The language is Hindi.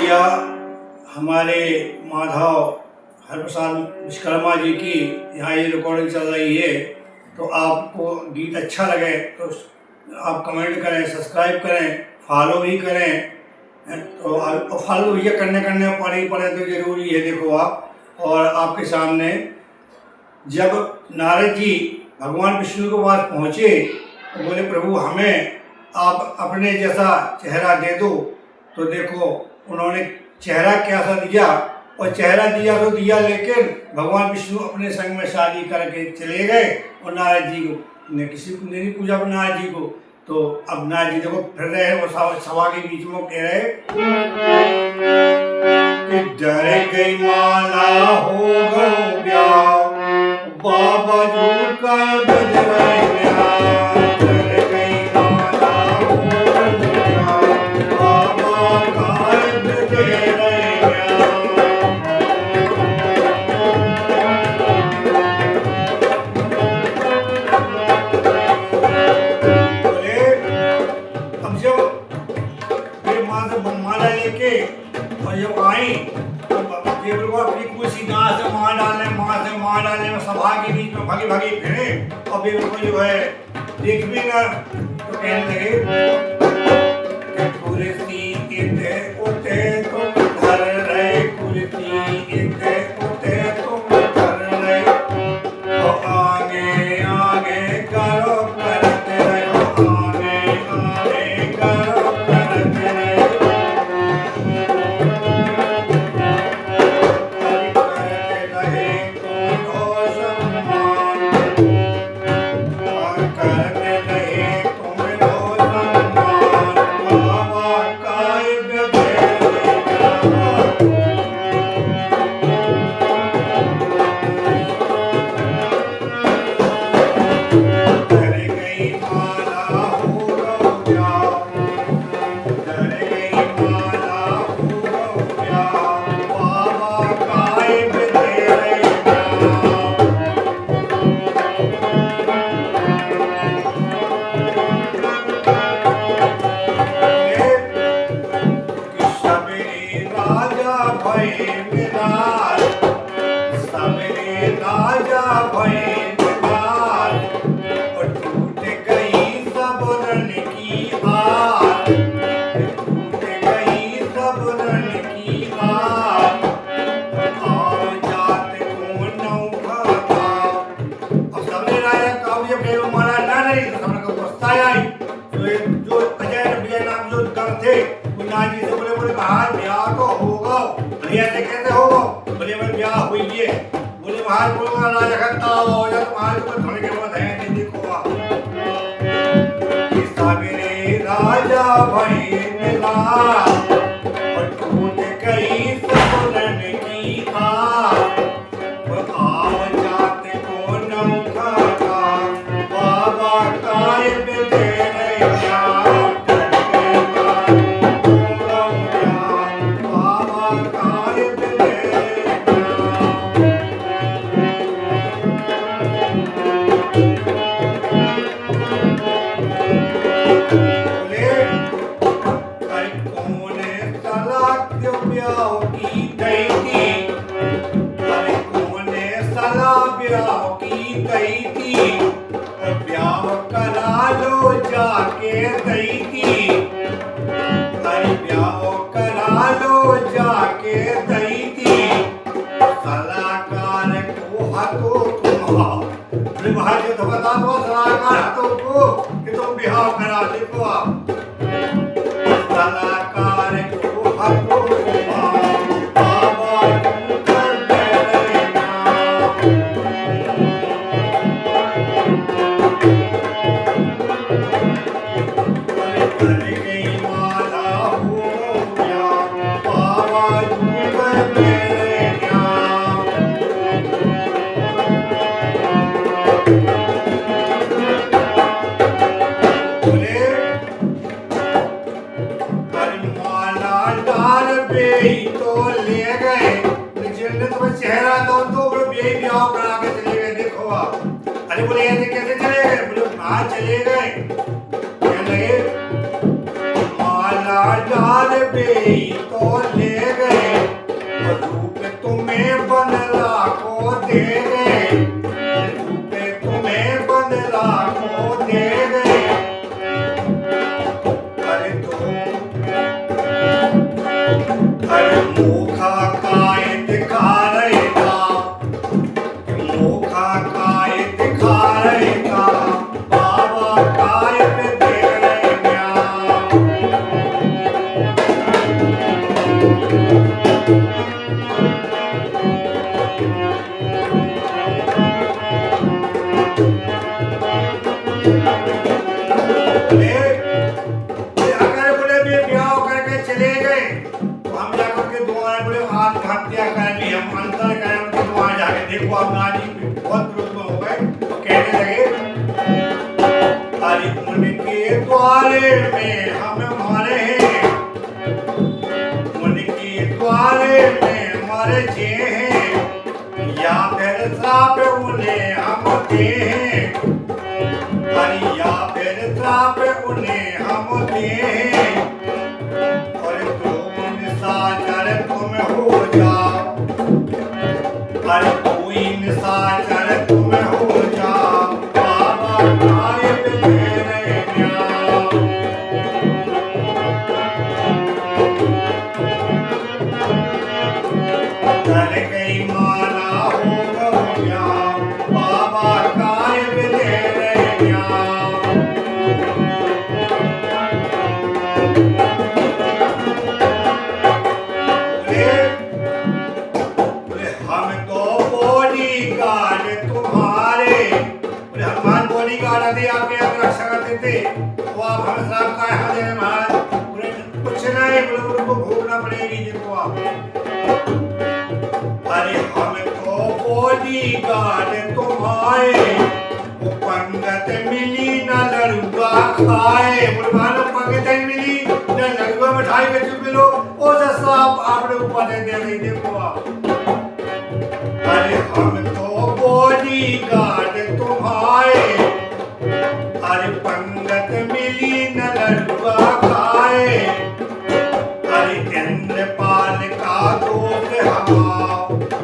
भैया हमारे माधव हरप्रसाद विश्वकर्मा जी की यहाँ ये रिकॉर्डिंग चल रही है, तो आपको गीत अच्छा लगे तो आप कमेंट करें, सब्सक्राइब करें, फॉलो भी करें। तो फॉलो भैया करने पड़े तो ज़रूरी है। देखो आप, और आपके सामने जब नारद जी भगवान विष्णु के पास पहुँचे तो बोले प्रभु हमें आप अपने जैसा चेहरा दे दो। तो देखो उन्होंने चेहरा कैसा दिया, और चेहरा दिया तो दिया, लेकिन भगवान विष्णु अपने संग में शादी करके चले गए और नारद जी को ने किसी को नहीं पूजा नारद जी को। तो अब नारद जी देखो फिर रहे और सभा के बीच में कह रहे कि डर गई माला हो गो ब्याह बाबा झूठ का माला लेके और जब आई तो केवल को अपनी कुर्सी गां से मार डालने में सभा के बीच में भागी फिरे और बेबल को जो है देख भी ना तो कहने लगे कुर्सी इते उते तुम धर रहे, कुर्सी इते उते तुम धर रहे, तो आगे आगे करो करते रहो, आगे आगे करो करते रहो। कैसे होगा? बोले ब्याह हुई है। बोले बाहर बोलूंगा राजा खत्ता हो जा, तुम्हारे को थोड़ी के बाद है नहीं देखो आप किस्सा मेरे राजा भाई मिला और टूट गई सपनन की आस, वो आओ जाते को नौका का बाबा कायब दे रहे ब्याह करा लो जाके गई थी, ब्याह करा लो जाके गई थी, सलाहकार को हाथों तुम भाई तो बता दो सलाहकार हाथों को कि तुम ब्याह करा देखो आप, सलाहकार को हाथों चेहरा तो ब्याह करा के चले गए। देखो आप, अरे बोले ऐसे कैसे चले गए? बोले बाहर चले गए, कहने लगे माला डाल बे तो ले मोखा काय दिखा रहे था, मोखा काय दिखा रहे था, बाबा काय पे दे रहे ज्ञान। अगर बोले भी ब्याह करके चले गए तो हम जाकर के दुआएं बोले आत्महत्या कर ली, हम अंतर करें उनकी दुआएं जाके देखो आप नानी बहुत विरोध हो गए तो कहने लगे अरे उनके द्वारे में हम मरे हैं, उनके द्वारे में मरे जे हैं, या फिर श्राप उन्हें हम दे हैं, अरे या फिर श्राप उन्हें हम दे हैं, और तुम निशाचर तुम हो जाओ, अरे कोई निशाचर तुम हो जाओ, बाबा काय पे दे रहे ज्ञान। कर गई माना हो गया, बाबा काय पे दे रहे ज्ञान। हम तो बॉडीगार्ड तुम्हारे, हनुमान बॉडीगार्ड आदि आपके यहाँ रक्षा करते थे, तो आप हमें श्राप का यहाँ दे रहे महाराज। कुछ नहीं, उनको भोगना पड़ेगी जिनको आप। अरे हम तो बॉडीगार्ड तुम्हारे, वो पंगत मिली न लड़ुआ खाए, मानो पंगत नहीं मिली न लड़ुआ मिठाई के चुप मिलो, ओ जैसा आपने ऊपर दे रही देखो आप। अरे हम तो बॉडीगार्ड तुम्हारे, अरे पंगत मिली न लड़ुआ खाए, अरे इंद्रपाल का दोष हमारा,